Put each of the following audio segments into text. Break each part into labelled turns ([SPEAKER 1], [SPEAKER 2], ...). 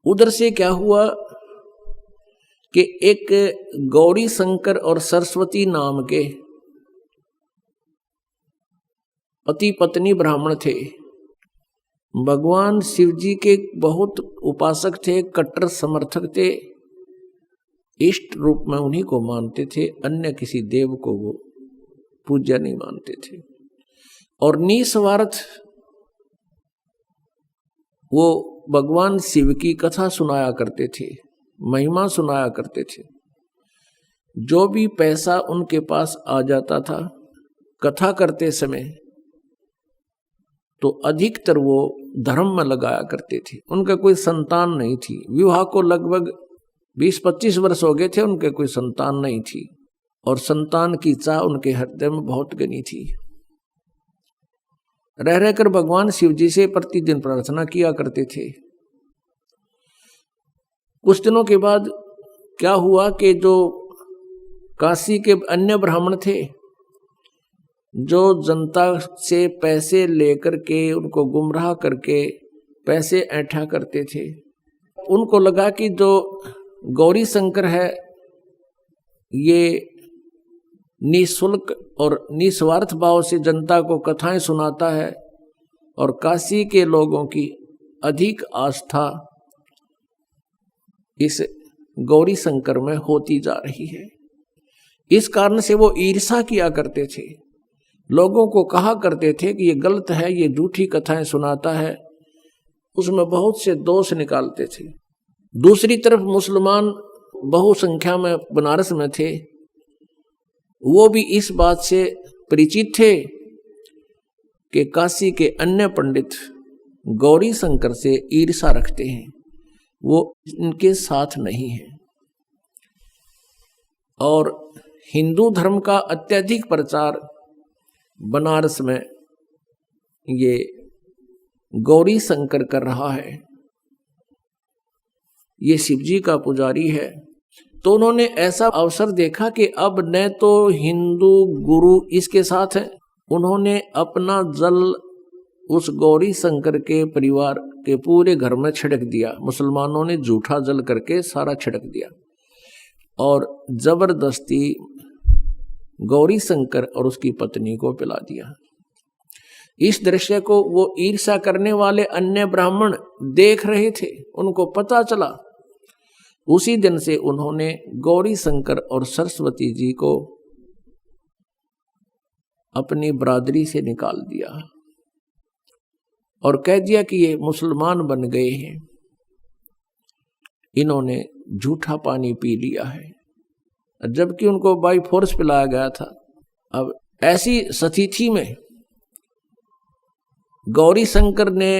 [SPEAKER 1] उधर से क्या हुआ कि एक गौरी शंकर और सरस्वती नाम के पति पत्नी ब्राह्मण थे। भगवान शिव जी के बहुत उपासक थे, कट्टर समर्थक थे, इष्ट रूप में उन्हीं को मानते थे, अन्य किसी देव को वो पूज्य नहीं मानते थे। और निस्वार्थ वो भगवान शिव की कथा सुनाया करते थे, महिमा सुनाया करते थे। जो भी पैसा उनके पास आ जाता था कथा करते समय, तो अधिकतर वो धर्म में लगाया करते थे। उनका कोई संतान नहीं थी, विवाह को लगभग 20-25 वर्ष हो गए थे, उनके कोई संतान नहीं थी, और संतान की चाह उनके हृदय में बहुत घनी थी। रह रहकर भगवान शिव जी से प्रतिदिन प्रार्थना किया करते थे। कुछ दिनों के बाद क्या हुआ कि जो काशी के अन्य ब्राह्मण थे, जो जनता से पैसे लेकर के उनको गुमराह करके पैसे ऐंठा करते थे, उनको लगा कि जो गौरी शंकर है ये निःशुल्क और निस्वार्थ भाव से जनता को कथाएं सुनाता है, और काशी के लोगों की अधिक आस्था इस गौरी शंकर में होती जा रही है। इस कारण से वो ईर्षा किया करते थे, लोगों को कहा करते थे कि ये गलत है, ये झूठी कथाएं सुनाता है, उसमें बहुत से दोष निकालते थे। दूसरी तरफ मुसलमान बहुसंख्या में बनारस में थे, वो भी इस बात से परिचित थे कि काशी के अन्य पंडित गौरी शंकर से ईर्षा रखते हैं, वो इनके साथ नहीं है। और हिंदू धर्म का अत्यधिक प्रचार बनारस में ये गौरी शंकर कर रहा है, ये शिव जी का पुजारी है। तो उन्होंने ऐसा अवसर देखा कि अब न तो हिंदू गुरु इसके साथ है, उन्होंने अपना जल उस गौरी शंकर के परिवार के पूरे घर में छिड़क दिया। मुसलमानों ने झूठा जल करके सारा छिड़क दिया और जबरदस्ती गौरी शंकर और उसकी पत्नी को पिला दिया। इस दृश्य को वो ईर्ष्या करने वाले अन्य ब्राह्मण देख रहे थे, उनको पता चला। उसी दिन से उन्होंने गौरी शंकर और सरस्वती जी को अपनी बरादरी से निकाल दिया और कह दिया कि ये मुसलमान बन गए हैं, इन्होंने झूठा पानी पी लिया है, जबकि उनको बाई फोर्स पिलाया गया था। अब ऐसी स्थिति में गौरी शंकर ने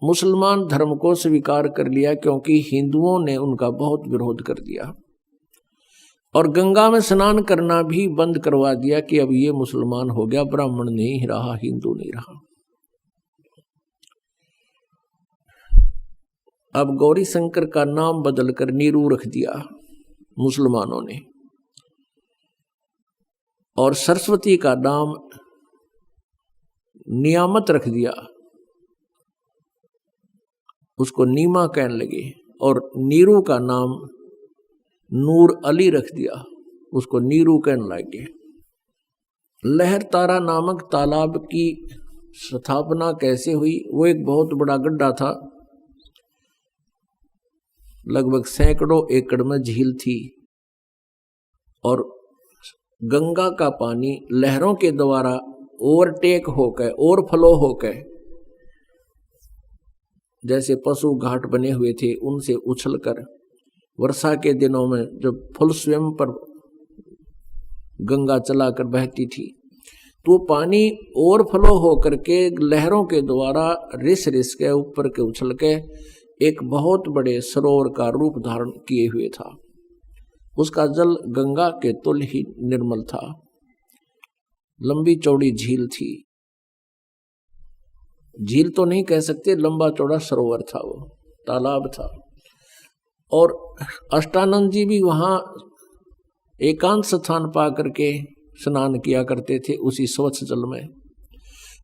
[SPEAKER 1] मुसलमान धर्म को स्वीकार कर लिया, क्योंकि हिंदुओं ने उनका बहुत विरोध कर दिया और गंगा में स्नान करना भी बंद करवा दिया कि अब ये मुसलमान हो गया, ब्राह्मण नहीं रहा, हिंदू नहीं रहा। अब गौरी शंकर का नाम बदलकर नीरू रख दिया मुसलमानों ने, और सरस्वती का नाम नियामत रख दिया, उसको नीमा कहने लगे, और नीरू का नाम नूर अली रख दिया, उसको नीरू कहने लगे। लहर तारा नामक तालाब की स्थापना कैसे हुई? वो एक बहुत बड़ा गड्ढा था, लगभग सैकड़ों एकड़ में झील थी, और गंगा का पानी लहरों के द्वारा ओवरटेक होकर, ओवरफ्लो होकर, जैसे पशु घाट बने हुए थे उनसे उछलकर वर्षा के दिनों में जब फुल स्वयं पर गंगा चलाकर बहती थी, तो पानी ओवरफ्लो होकर के लहरों के द्वारा रिस रिस के ऊपर के उछल के एक बहुत बड़े सरोवर का रूप धारण किए हुए था। उसका जल गंगा के तुल्य ही निर्मल था, लंबी चौड़ी झील थी, झील तो नहीं कह सकते, लंबा चौड़ा सरोवर था, वो तालाब था। और अष्टानंद जी भी वहां एकांत स्थान पा करके स्नान किया करते थे उसी स्वच्छ जल में।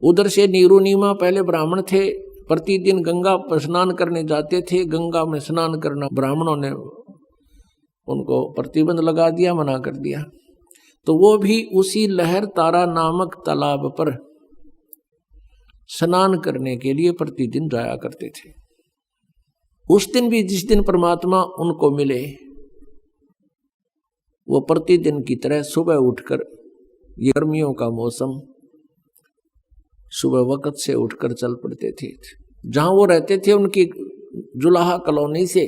[SPEAKER 1] उधर से नीरू नीमा पहले ब्राह्मण थे, प्रतिदिन गंगा पर स्नान करने जाते थे। गंगा में स्नान करना ब्राह्मणों ने उनको प्रतिबंध लगा दिया, मना कर दिया। तो वो भी उसी लहर तारा नामक तालाब पर स्नान करने के लिए प्रतिदिन जाया करते थे। उस दिन भी जिस दिन परमात्मा उनको मिले, वो प्रतिदिन की तरह सुबह उठकर, ये गर्मियों का मौसम, सुबह वक्त से उठकर चल पड़ते थे। जहां वो रहते थे उनकी जुलाहा कॉलोनी से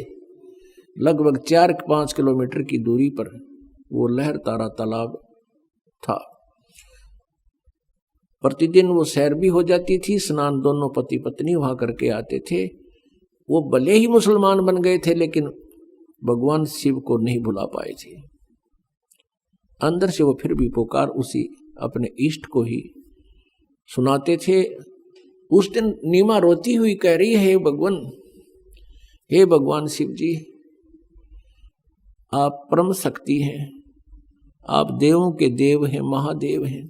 [SPEAKER 1] लगभग 4-5 किलोमीटर की दूरी पर वो लहर तारा तालाब था। प्रतिदिन वो सैर भी हो जाती थी, स्नान दोनों पति पत्नी वहां करके आते थे। वो भले ही मुसलमान बन गए थे, लेकिन भगवान शिव को नहीं भुला पाए थे। अंदर से वो फिर भी पुकार उसी अपने इष्ट को ही सुनाते थे। उस दिन नीमा रोती हुई कह रही है, हे भगवान शिव जी, आप परम शक्ति हैं, आप देवों के देव हैं, महादेव हैं।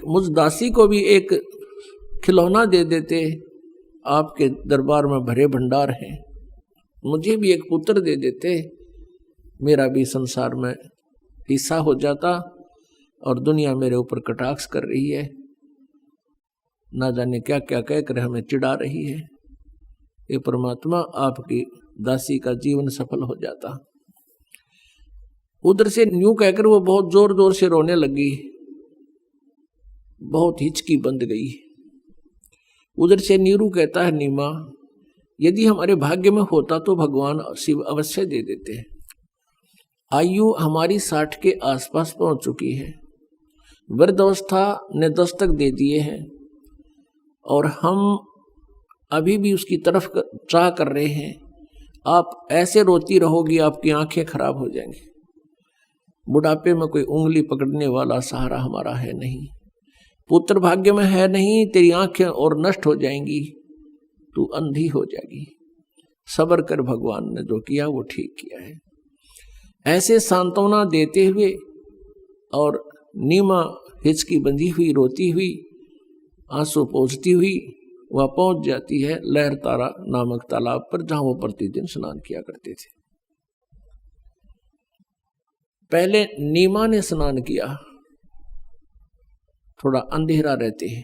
[SPEAKER 1] मुझ दासी को भी एक खिलौना दे देते, आपके दरबार में भरे भंडार हैं। मुझे भी एक पुत्र दे देते, मेरा भी संसार में हिस्सा हो जाता। और दुनिया मेरे ऊपर कटाक्ष कर रही है, ना जाने क्या क्या कहकर हमें चिढ़ा रही है। ये परमात्मा, आपकी दासी का जीवन सफल हो जाता। उधर से न्यू कहकर वो बहुत जोर जोर से रोने लगी, बहुत हिचकी बंद गई। उधर से नीरू कहता है, नीमा, यदि हमारे भाग्य में होता तो भगवान शिव अवश्य दे देते। आयु हमारी 60 के आसपास पहुंच चुकी है, वृद्धावस्था ने दस्तक दे दिए हैं, और हम अभी भी उसकी तरफ चाह कर रहे हैं। आप ऐसे रोती रहोगी, आपकी आंखें खराब हो जाएंगी। बुढ़ापे में कोई उंगली पकड़ने वाला सहारा हमारा है नहीं, पुत्र भाग्य में है नहीं, तेरी आंखें और नष्ट हो जाएंगी, तू अंधी हो जाएगी। सब्र कर, भगवान ने जो किया वो ठीक किया है। ऐसे सांत्वना देते हुए और नीमा हिचकी बंधी हुई रोती हुई, आंसू पोंछती हुई वह पहुंच जाती है लहर तारा नामक तालाब पर, जहां वो प्रतिदिन स्नान किया करते थे। पहले नीमा ने स्नान किया, थोड़ा अंधेरा रहते हैं।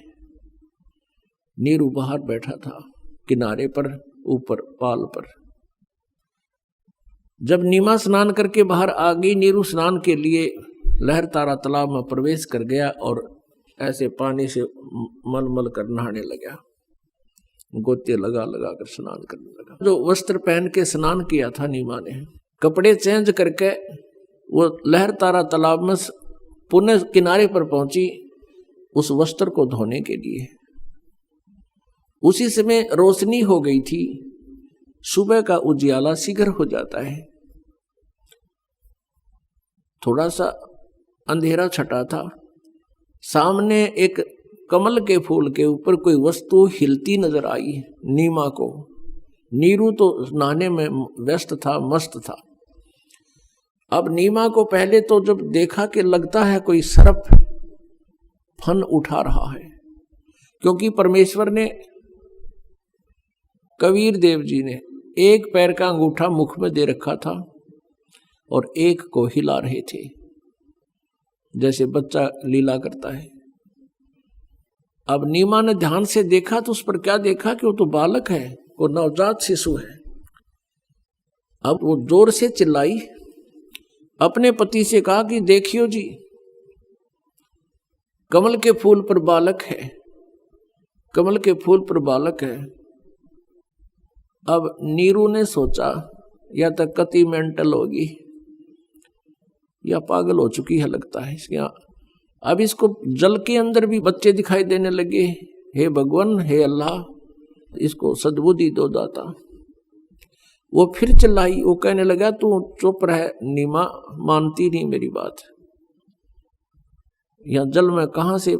[SPEAKER 1] नीरू बाहर बैठा था किनारे पर, ऊपर पाल पर। जब नीमा स्नान करके बाहर आ गई, नीरू स्नान के लिए लहर तारा तालाब में प्रवेश कर गया और ऐसे पानी से मल कर नहाने लगा, गोते लगा लगा कर स्नान करने लगा। जो वस्त्र पहन के स्नान किया था नीमा ने, कपड़े चेंज करके वो लहर तारा तालाब में पुनः किनारे पर पहुंची उस वस्त्र को धोने के लिए। उसी समय रोशनी हो गई थी, सुबह का उजियाला शीघ्र हो जाता है। थोड़ा सा अंधेरा छटा था, सामने एक कमल के फूल के ऊपर कोई वस्तु हिलती नजर आई नीमा को। नीरू तो नहाने में व्यस्त था, मस्त था। अब नीमा को पहले तो जब देखा कि लगता है कोई सर्प फन उठा रहा है, क्योंकि परमेश्वर ने, कबीर देव जी ने एक पैर का अंगूठा मुख में दे रखा था और एक को हिला रहे थे, जैसे बच्चा लीला करता है। अब नीमा ने ध्यान से देखा तो उस पर क्या देखा कि वो तो बालक है, वो नवजात शिशु है। अब वो जोर से चिल्लाई, अपने पति से कहा कि देखियो जी, कमल के फूल पर बालक है, कमल के फूल पर बालक है। अब नीरू ने सोचा या तो कति मेंटल होगी या पागल हो चुकी है लगता है इसके। अब इसको जल के अंदर भी बच्चे दिखाई देने लगे। हे भगवान, हे अल्लाह, इसको सद्बुद्धि दो दाता। वो फिर चिल्लाई, वो कहने लगा तू चुप रह नीमा, मानती नहीं मेरी बात। या जल में कहां से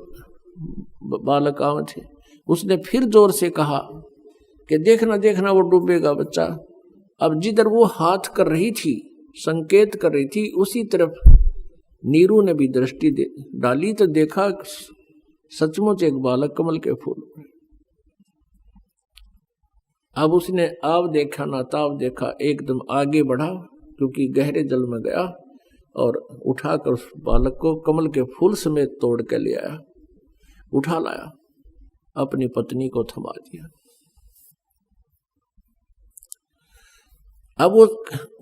[SPEAKER 1] बालक आवे थे। उसने फिर जोर से कहा कि देखना देखना वो डूबेगा बच्चा। अब जिधर वो हाथ कर रही थी, संकेत कर रही थी, उसी तरफ नीरू ने भी दृष्टि डाली तो देखा सचमुच एक बालक कमल के फूल। अब उसने आव देखा ना ताव देखा, एकदम आगे बढ़ा क्योंकि गहरे जल में गया और उठाकर उस बालक को कमल के फूल समेत तोड़ के ले आया, उठा लाया, अपनी पत्नी को थमा दिया। अब वो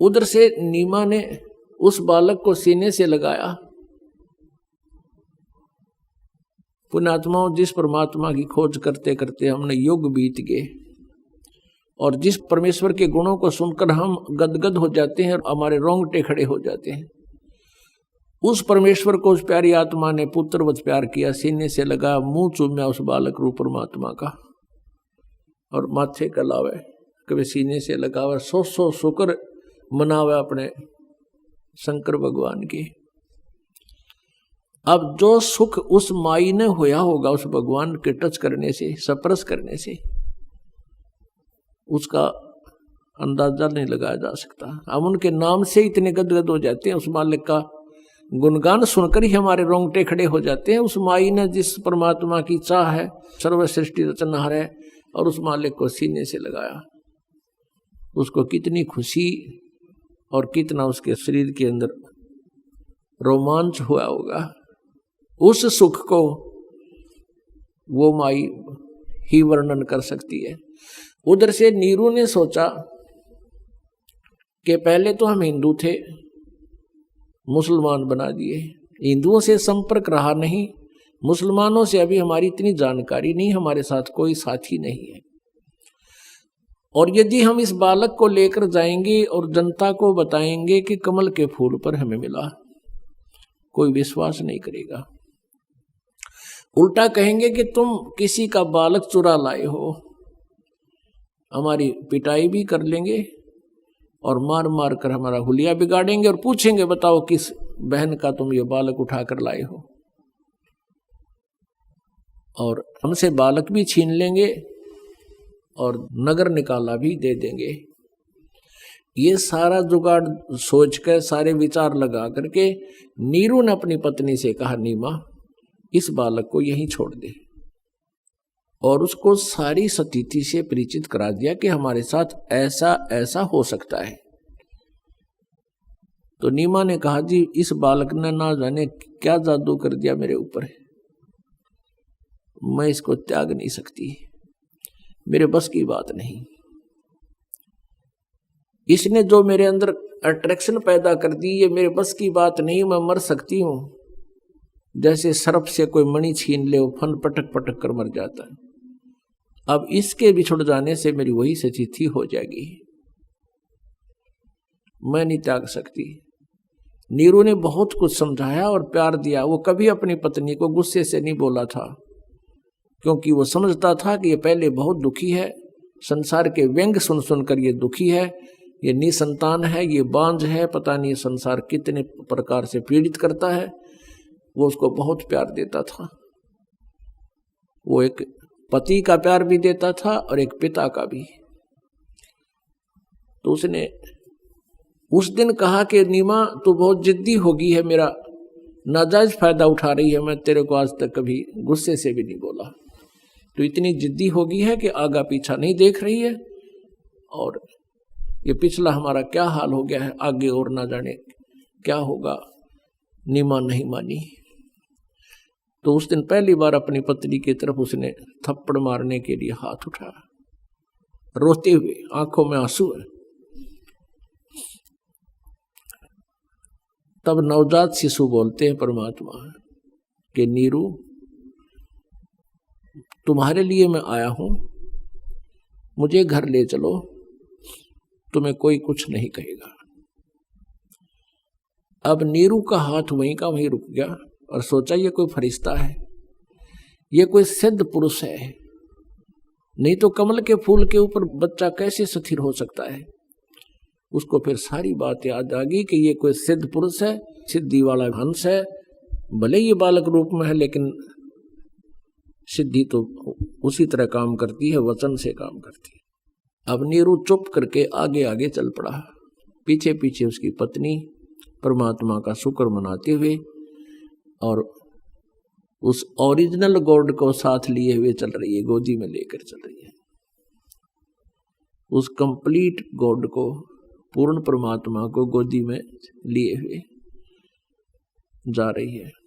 [SPEAKER 1] उधर से नीमा ने उस बालक को सीने से लगाया। पुण्यात्माओं, जिस परमात्मा की खोज करते करते हमने युग बीत गए और जिस परमेश्वर के गुणों को सुनकर हम गदगद हो जाते हैं और हमारे रोंगटे खड़े हो जाते हैं, उस परमेश्वर को उस प्यारी आत्मा ने पुत्रवत प्यार किया, सीने से लगा, मुंह चूम्या उस बालक रूप परमात्मा का और माथे का लावे, कभी सीने से लगावे, 100 शुक्र मनावे अपने शंकर भगवान की। अब जो सुख उस माई ने होया होगा उस भगवान के टच करने से, स्पर्श करने से, उसका अंदाजा नहीं लगाया जा सकता। हम उनके नाम से इतने गदगद हो जाते हैं, उस मालिक का गुणगान सुनकर ही हमारे रोंगटे खड़े हो जाते हैं। उस माई ने जिस परमात्मा की चाह है, सर्व सृष्टि रचनहार है, और उस मालिक को सीने से लगाया, उसको कितनी खुशी और कितना उसके शरीर के अंदर रोमांच हुआ होगा। उस सुख को वो माई ही वर्णन कर सकती है। उधर से नीरू ने सोचा कि पहले तो हम हिंदू थे, मुसलमान बना दिए, हिंदुओं से संपर्क रहा नहीं, मुसलमानों से अभी हमारी इतनी जानकारी नहीं, हमारे साथ कोई साथी नहीं है, और यदि हम इस बालक को लेकर जाएंगे और जनता को बताएंगे कि कमल के फूल पर हमें मिला, कोई विश्वास नहीं करेगा। उल्टा कहेंगे कि तुम किसी का बालक चुरा लाए हो, हमारी पिटाई भी कर लेंगे और मार मार कर हमारा हुलिया बिगाड़ेंगे और पूछेंगे बताओ किस बहन का तुम ये बालक उठा कर लाए हो, और हमसे बालक भी छीन लेंगे और नगर निकाला भी दे देंगे। ये सारा जुगाड़ सोचकर, सारे विचार लगा करके नीरू ने अपनी पत्नी से कहा, नीमा इस बालक को यहीं छोड़ दे, और उसको सारी स्थिति से परिचित करा दिया कि हमारे साथ ऐसा ऐसा हो सकता है। तो नीमा ने कहा, जी इस बालक ने ना जाने क्या जादू कर दिया मेरे ऊपर, मैं इसको त्याग नहीं सकती, मेरे बस की बात नहीं। इसने जो मेरे अंदर अट्रैक्शन पैदा कर दी, ये मेरे बस की बात नहीं, मैं मर सकती हूं। जैसे सर्प से कोई मणि छीन ले, वो फन पटक पटक कर मर जाता है। अब इसके बिछुड़ जाने से मेरी वही स्थिति हो जाएगी, मैं नहीं त्याग सकती। नीरू ने बहुत कुछ समझाया और प्यार दिया। वो कभी अपनी पत्नी को गुस्से से नहीं बोला था, क्योंकि वो समझता था कि ये पहले बहुत दुखी है, संसार के व्यंग सुन सुनकर ये दुखी है, ये निसंतान है, ये बांझ है, पता नहीं संसार कितने प्रकार से पीड़ित करता है। वो उसको बहुत प्यार देता था, वो एक पति का प्यार भी देता था और एक पिता का भी। तो उसने उस दिन कहा कि नीमा तू बहुत जिद्दी हो गई है, मेरा नाजायज फायदा उठा रही है, मैं तेरे को आज तक कभी गुस्से से भी नहीं बोला, तो इतनी जिद्दी हो गई है कि आगा पीछा नहीं देख रही है, और ये पिछला हमारा क्या हाल हो गया है, आगे और ना जाने क्या होगा। नीमा नहीं मानी। तो उस दिन पहली बार अपनी पत्नी की तरफ उसने थप्पड़ मारने के लिए हाथ उठाया, रोते हुए, आंखों में आंसू है। तब नवजात शिशु बोलते हैं परमात्मा कि नीरू तुम्हारे लिए मैं आया हूं, मुझे घर ले चलो, तुम्हें कोई कुछ नहीं कहेगा। अब नीरू का हाथ वहीं का वहीं रुक गया और सोचा ये कोई फरिश्ता है, ये कोई सिद्ध पुरुष है, नहीं तो कमल के फूल के ऊपर बच्चा कैसे स्थिर हो सकता है। उसको फिर सारी बात याद आ गई कि ये कोई सिद्ध पुरुष है, सिद्धि वाला हंस है, भले ये बालक रूप में है लेकिन सिद्धि तो उसी तरह काम करती है, वचन से काम करती है। अब नीरू चुप करके आगे आगे चल पड़ा, पीछे पीछे उसकी पत्नी परमात्मा का शुक्र मनाते हुए और उस ओरिजिनल गॉड को साथ लिए हुए चल रही है, गोदी में लेकर चल रही है। उस कंप्लीट गॉड को, पूर्ण परमात्मा को गोदी में लिए हुए जा रही है।